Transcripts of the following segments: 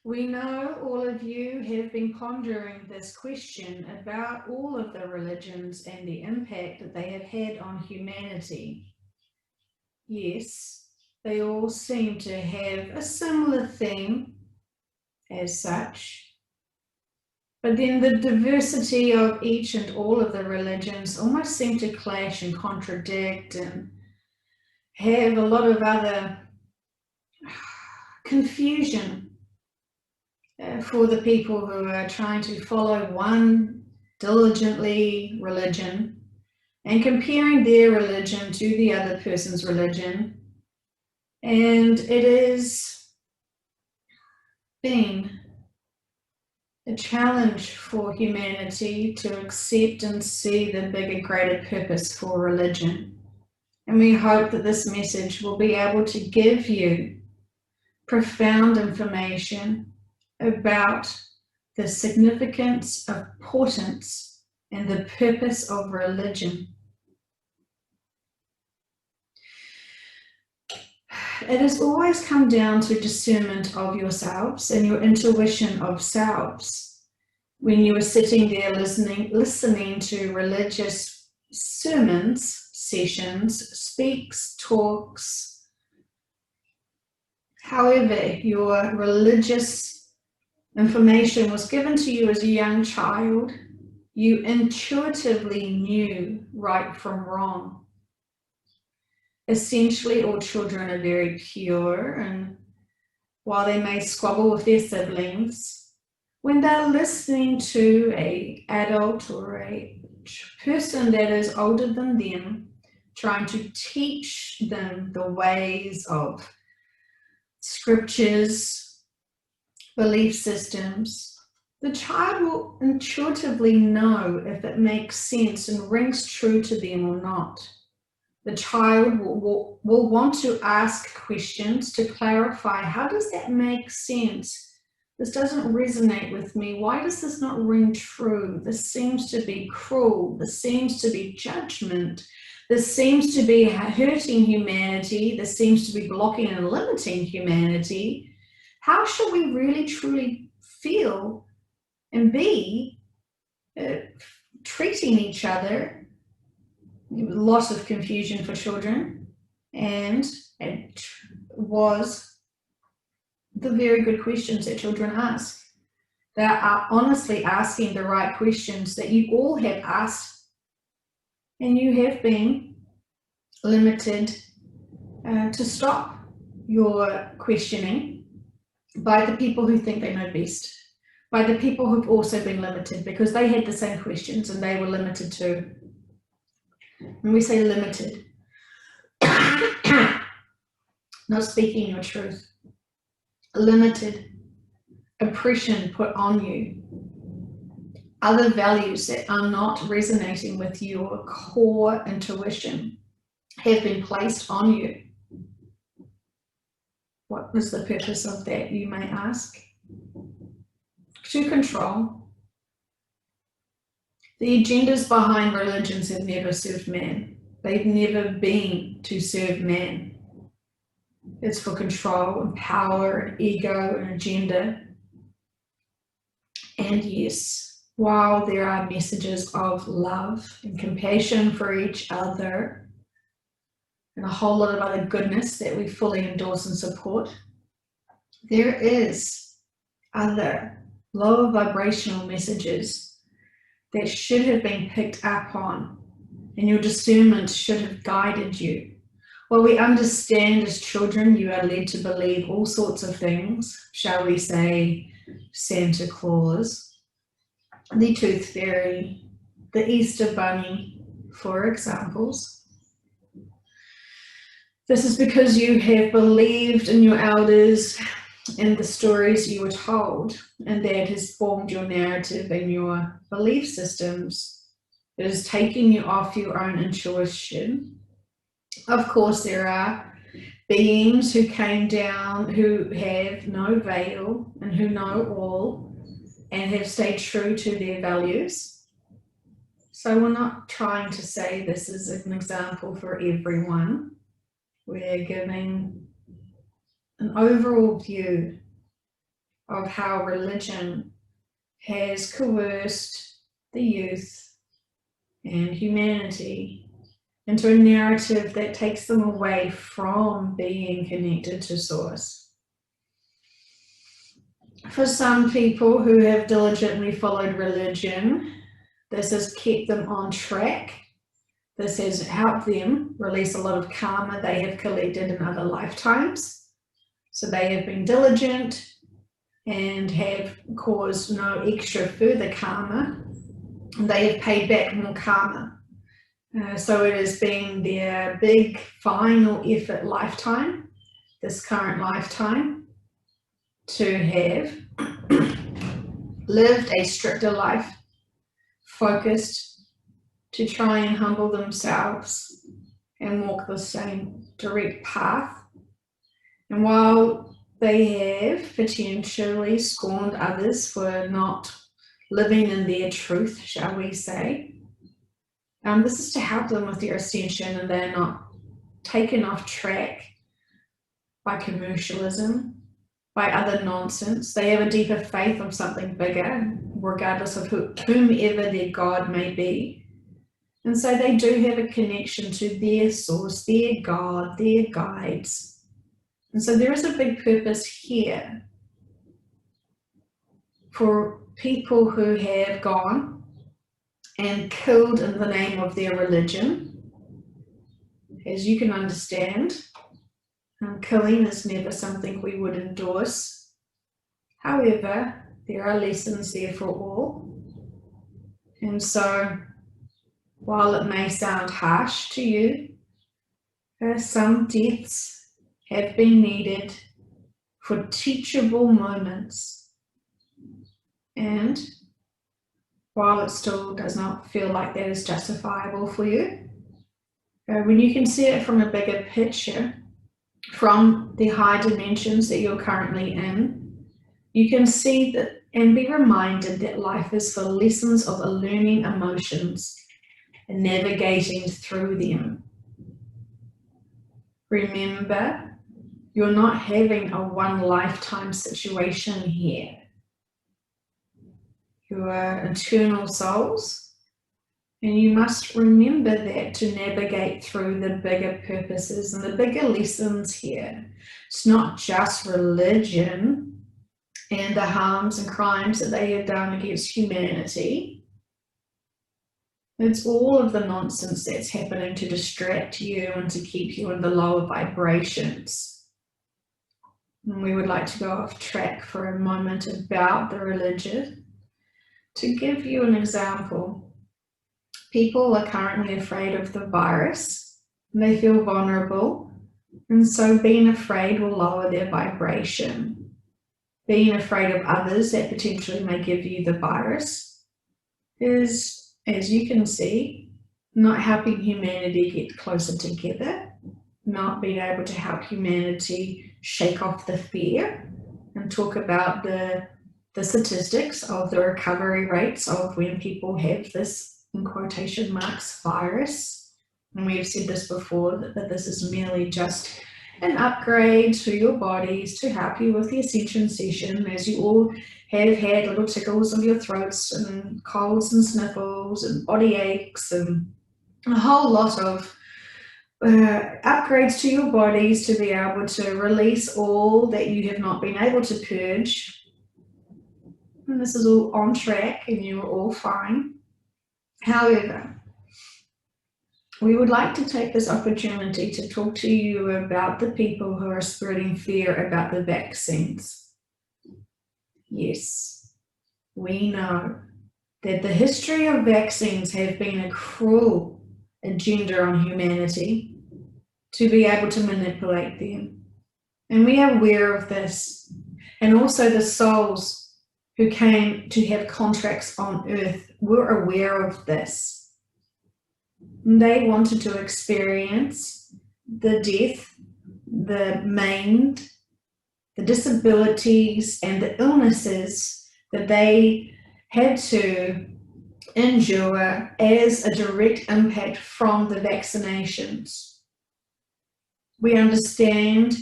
We know all of you have been pondering this question about all of the religions and the impact that they have had on humanity. Yes, they all seem to have a similar theme as such. But then the diversity of each and all of the religions almost seem to clash and contradict and have a lot of other confusion for the people who are trying to follow one diligently religion and comparing their religion to the other person's religion. And it has been a challenge for humanity to accept and see the bigger, greater purpose for religion. And we hope that this message will be able to give you profound information about the significance, importance, and the purpose of religion. It has always come down to discernment of yourselves and your intuition of selves. When you are sitting there listening to religious sermons, sessions, speaks, talks, however your religious information was given to you as a young child, you intuitively knew right from wrong. Essentially, all children are very pure, and while they may squabble with their siblings, when they're listening to an adult or a person that is older than them, trying to teach them the ways of scriptures, belief systems, the child will intuitively know if it makes sense and rings true to them or not. The child will want to ask questions to clarify, how does that make sense? This doesn't resonate with me. Why does this not ring true? This seems to be cruel. This seems to be judgment. This seems to be hurting humanity. This seems to be blocking and limiting humanity. How should we really truly feel and be treating each other? Lots of confusion for children, and it was the very good questions that children ask. They are honestly asking the right questions that you all have asked, and you have been limited to stop your questioning by the people who think they know best, by the people who've also been limited because they had the same questions and they were limited too. When we say limited, not speaking your truth, limited, oppression put on you, other values that are not resonating with your core intuition have been placed on you. What was the purpose of that, you may ask? To control. The agendas behind religions have never served man. They've never been to serve man. It's for control and power and ego and agenda. And yes, while there are messages of love and compassion for each other and a whole lot of other goodness that we fully endorse and support, there is other lower vibrational messages that should have been picked up on, and your discernment should have guided you. While we understand as children you are led to believe all sorts of things, shall we say Santa Claus, the Tooth Fairy, the Easter Bunny, for examples. This is because you have believed in your elders and the stories you were told, and that has formed your narrative and your belief systems. It has taken you off your own intuition. Of course, there are beings who came down who have no veil and who know all and have stayed true to their values. So we're not trying to say this is an example for everyone. We're giving an overall view of how religion has coerced the youth and humanity into a narrative that takes them away from being connected to Source. For some people who have diligently followed religion, this has kept them on track. This has helped them release a lot of karma they have collected in other lifetimes. So they have been diligent and have caused no extra further karma. They have paid back more karma. So it has been their big final effort lifetime, this current lifetime, to have lived a stricter life, focused to try and humble themselves and walk the same direct path. And while they have potentially scorned others for not living in their truth, shall we say, this is to help them with their ascension, and they're not taken off track by commercialism, by other nonsense. They have a deeper faith of something bigger, regardless of whomever their God may be. And so they do have a connection to their source, their God, their guides. And so there is a big purpose here for people who have gone and killed in the name of their religion. As you can understand, killing is never something we would endorse. However, there are lessons there for all. And so, while it may sound harsh to you, some deaths have been needed for teachable moments. And while it still does not feel like that is justifiable for you, when you can see it from a bigger picture, from the high dimensions that you're currently in, you can see that and be reminded that life is for lessons of learning emotions and navigating through them. Remember, you're not having a one lifetime situation here. You are eternal souls, and you must remember that to navigate through the bigger purposes and the bigger lessons here. It's not just religion and the harms and crimes that they have done against humanity. It's all of the nonsense that's happening to distract you and to keep you in the lower vibrations. And we would like to go off track for a moment about the religion. To give you an example, people are currently afraid of the virus, and they feel vulnerable, and so being afraid will lower their vibration. Being afraid of others that potentially may give you the virus is, as you can see, not helping humanity get closer together, not being able to help humanity shake off the fear and talk about the statistics of the recovery rates of when people have this, in quotation marks, virus. And we have said this before, that this is merely just an upgrade to your bodies to help you with the ascension session, as you all have had little tickles of your throats and colds and sniffles and body aches and a whole lot of upgrades to your bodies to be able to release all that you have not been able to purge. And this is all on track and you are all fine. However, we would like to take this opportunity to talk to you about the people who are spreading fear about the vaccines. Yes, we know that the history of vaccines have been a cruel agenda on humanity to be able to manipulate them. And we are aware of this. And also the souls who came to have contracts on earth were aware of this. They wanted to experience the death, the maimed, the disabilities and the illnesses that they had to endure as a direct impact from the vaccinations. We understand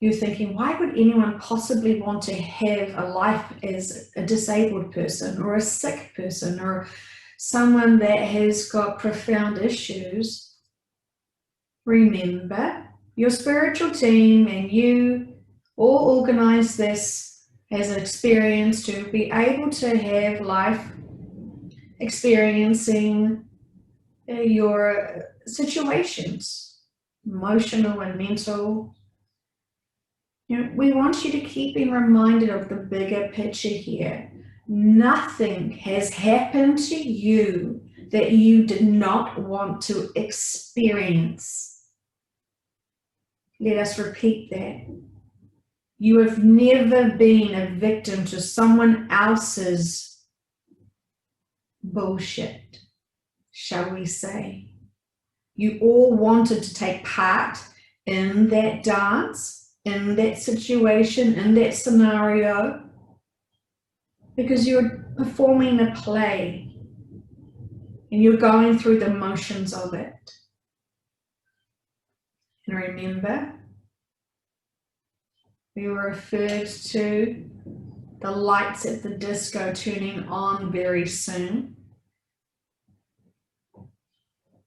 You're thinking, why would anyone possibly want to have a life as a disabled person or a sick person or someone that has got profound issues? Remember, your spiritual team and you all organize this as an experience to be able to have life experiencing your situations, emotional and mental. We want you to keep being reminded of the bigger picture here. Nothing has happened to you that you did not want to experience. Let us repeat that. You have never been a victim to someone else's bullshit, shall we say. You all wanted to take part in that dance, in that situation, in that scenario, because you're performing a play and you're going through the motions of it. And remember, we were referred to the lights at the disco turning on very soon.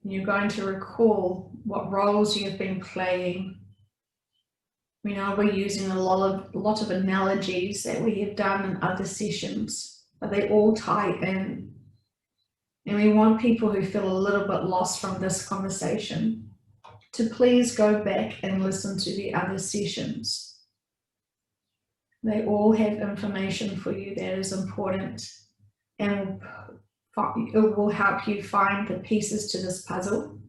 You're going to recall what roles you've been playing. We know we're using a lot of analogies that we have done in other sessions, but they all tie in. And we want people who feel a little bit lost from this conversation to please go back and listen to the other sessions. They all have information for you that is important and it will help you find the pieces to this puzzle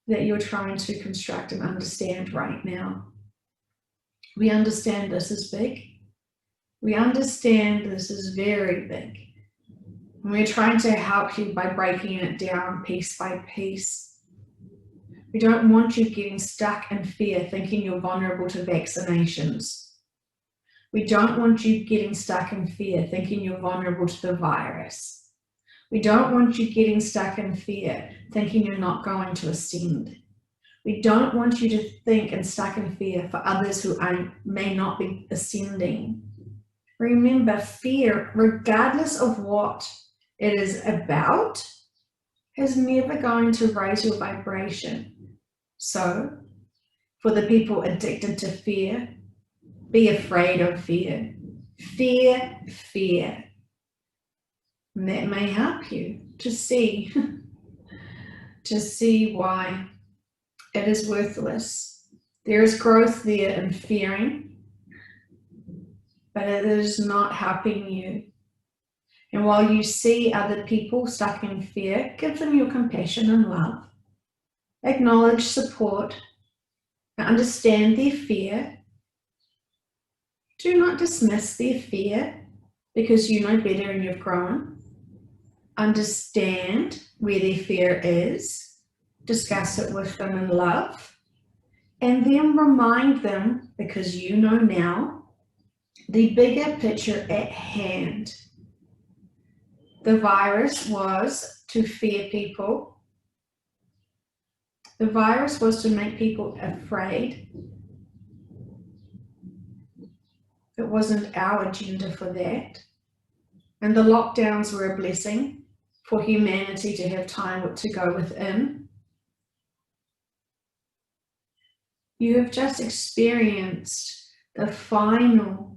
that you're trying to construct and understand right now. We understand this is big. We understand this is very big. And we're trying to help you by breaking it down piece by piece. We don't want you getting stuck in fear, thinking you're vulnerable to vaccinations. We don't want you getting stuck in fear, thinking you're vulnerable to the virus. We don't want you getting stuck in fear, thinking you're not going to ascend. We don't want you to think and stuck in fear for others who may not be ascending. Remember, fear, regardless of what it is about, is never going to raise your vibration. So, for the people addicted to fear, be afraid of fear. Fear, fear. And that may help you to see, why it is worthless. There is growth there in fearing, but it is not helping you. And while you see other people stuck in fear, give them your compassion and love. Acknowledge support and understand their fear. Do not dismiss their fear because you know better and you've grown. Understand where their fear is, discuss it with them in love, and then remind them, because you know now, the bigger picture at hand. The virus was to fear people. The virus was to make people afraid. It wasn't our agenda for that. And the lockdowns were a blessing for humanity to have time to go within. You have just experienced the final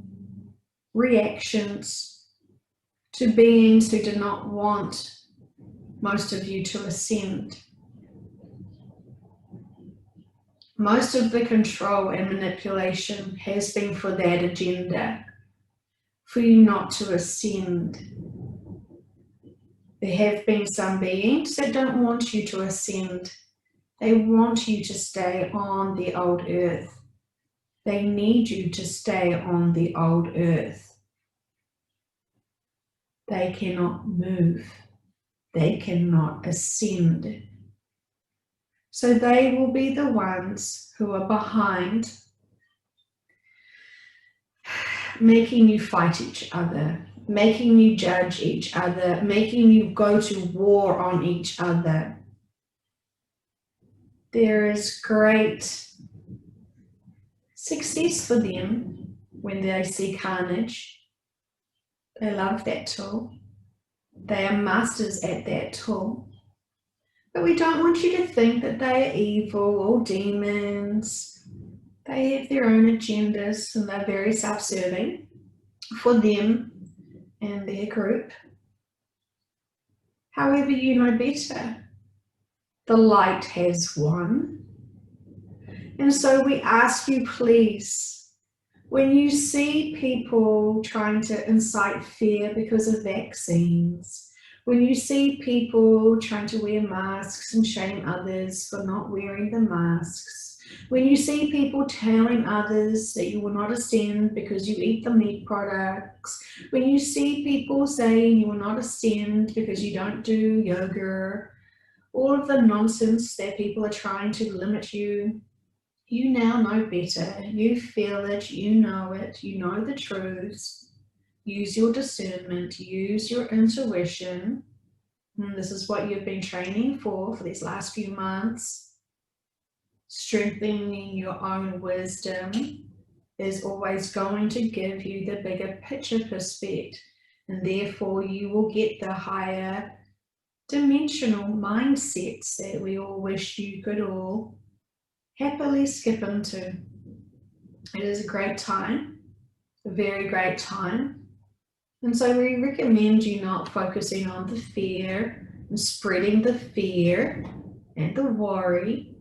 reactions to beings who did not want most of you to ascend. Most of the control and manipulation has been for that agenda, for you not to ascend. There have been some beings that don't want you to ascend. They want you to stay on the old earth. They need you to stay on the old earth. They cannot move. They cannot ascend. So they will be the ones who are behind, making you fight each other, making you judge each other, making you go to war on each other. There is great Success for them, when they see carnage, they love that tool. They are masters at that tool. But we don't want you to think that they are evil or demons. They have their own agendas and they're very self-serving for them and their group. However, you know better. The light has won. And so we ask you, please, when you see people trying to incite fear because of vaccines, when you see people trying to wear masks and shame others for not wearing the masks, when you see people telling others that you will not ascend because you eat the meat products, when you see people saying you will not ascend because you don't do yoga, all of the nonsense that people are trying to limit you, you now know better. You feel it, you know the truths. Use your discernment, use your intuition. And this is what you've been training for these last few months. Strengthening your own wisdom is always going to give you the bigger picture perspective, and therefore you will get the higher dimensional mindsets that we all wish you could all happily skip into. It is a great time, a very great time. And so we recommend you not focusing on the fear and spreading the fear and the worry.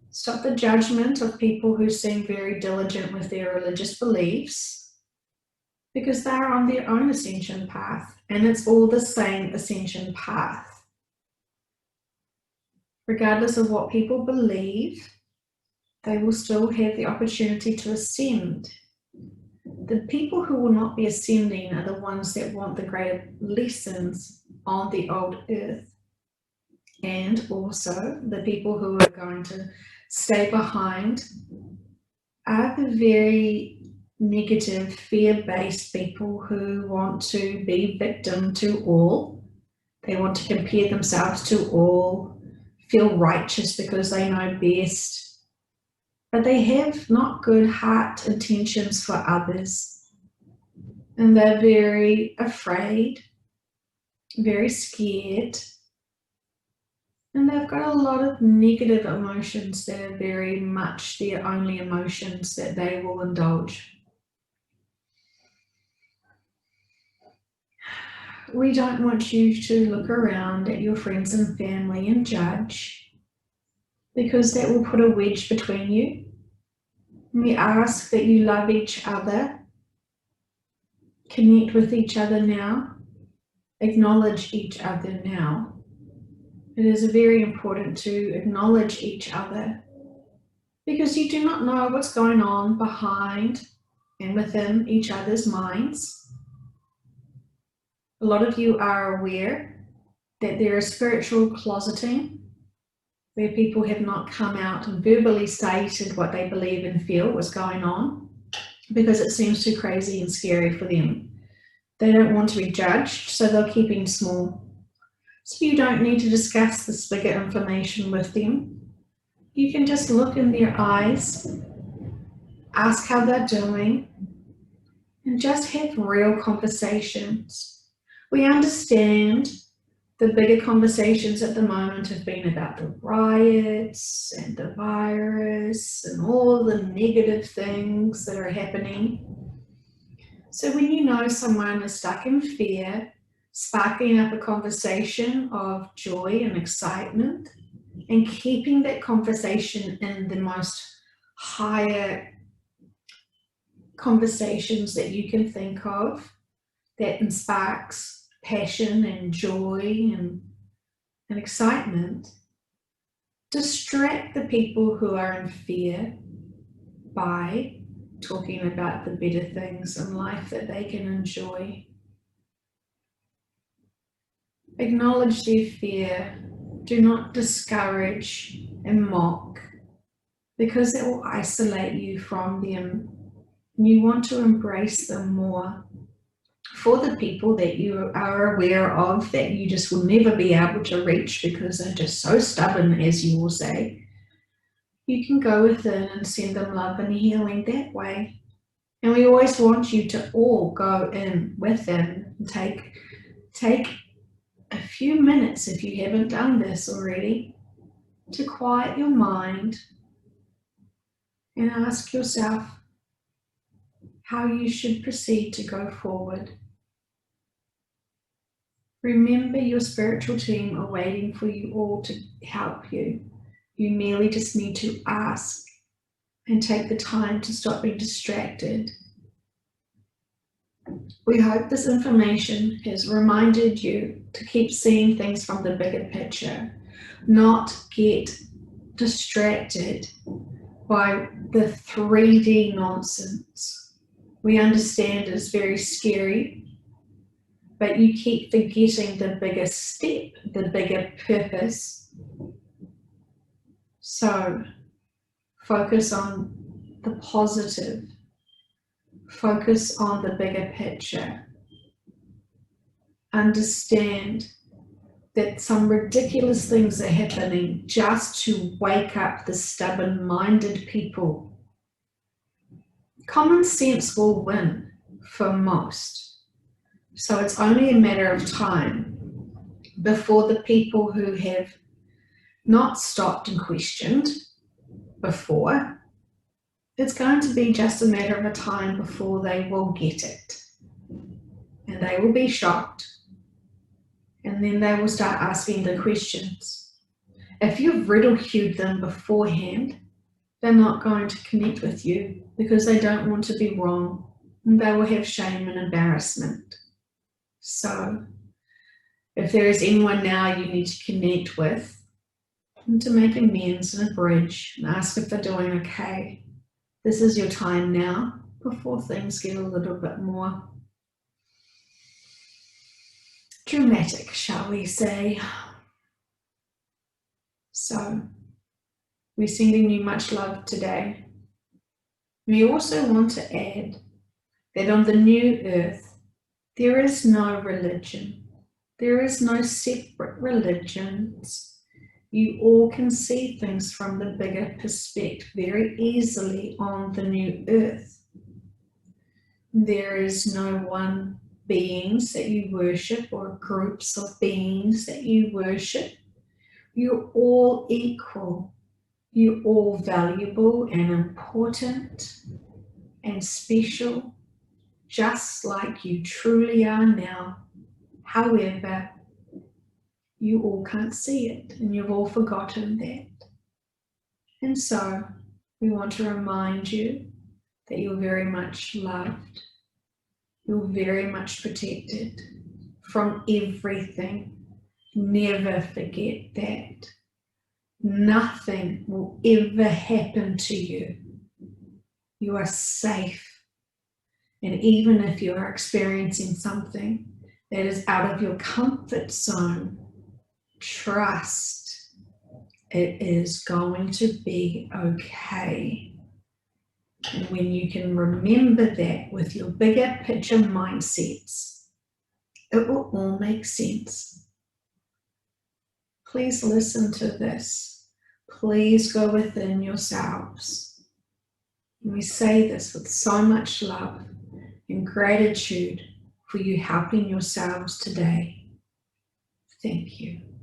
Stop the judgment of people who seem very diligent with their religious beliefs, because they are on their own ascension path, and it's all the same ascension path. Regardless of what people believe, they will still have the opportunity to ascend. The people who will not be ascending are the ones that want the greater lessons on the old earth, and also the people who are going to stay behind are the very negative, fear-based people who want to be victim to all. They want to compare themselves to all, feel righteous because they know best, but they have not good heart intentions for others, and they're very afraid, very scared, and they've got a lot of negative emotions that are very much their only emotions that they will indulge. We don't want you to look around at your friends and family and judge, because that will put a wedge between you. We ask that you love each other, connect with each other now, acknowledge each other now. It is very important to acknowledge each other, because you do not know what's going on behind and within each other's minds. A lot of you are aware that there is spiritual closeting, where people have not come out and verbally stated what they believe and feel was going on, because it seems too crazy and scary for them. They don't want to be judged, so they're keeping small. So you don't need to discuss this bigger information with them. You can just look in their eyes, ask how they're doing, and just have real conversations. We understand the bigger conversations at the moment have been about the riots and the virus and all the negative things that are happening. So when you know someone is stuck in fear, sparking up a conversation of joy and excitement, and keeping that conversation in the most higher conversations that you can think of, that sparks passion and joy and excitement. Distract the people who are in fear by talking about the better things in life that they can enjoy. Acknowledge their fear. Do not discourage and mock, because it will isolate you from them. You want to embrace them more. For the people that you are aware of that you just will never be able to reach because they're just so stubborn, as you will say, you can go within and send them love and healing that way. And we always want you to all go in within and take a few minutes, if you haven't done this already, to quiet your mind and ask yourself how you should proceed to go forward. Remember, your spiritual team are waiting for you all to help you. You merely just need to ask and take the time to stop being distracted. We hope this information has reminded you to keep seeing things from the bigger picture, not get distracted by the 3D nonsense. We understand it's very scary, but you keep forgetting the bigger step, the bigger purpose. So focus on the positive. Focus on the bigger picture. Understand that some ridiculous things are happening just to wake up the stubborn-minded people. Common sense will win for most. So it's only a matter of time before the people who have not stopped and questioned before, it's going to be just a matter of a time before they will get it. And they will be shocked. And then they will start asking the questions. If you've ridiculed them beforehand, they're not going to connect with you because they don't want to be wrong. And they will have shame and embarrassment. So if there is anyone now you need to connect with and to make amends and a bridge and ask if they're doing okay, this is your time now before things get a little bit more dramatic, shall we say. So we're sending you much love today. We also want to add that on the new earth, there is no religion. There is no separate religions. You all can see things from the bigger perspective very easily on the new earth. There is no one beings that you worship or groups of beings that you worship. You're all equal. You're all valuable and important and special, just like you truly are now. However, you all can't see it, and you've all forgotten that. And so, we want to remind you that you're very much loved. You're very much protected from everything. Never forget that. Nothing will ever happen to you. You are safe. And even if you are experiencing something that is out of your comfort zone, trust it is going to be okay. And when you can remember that with your bigger picture mindsets, it will all make sense. Please listen to this. Please go within yourselves. And we say this with so much love and gratitude for you helping yourselves today. Thank you.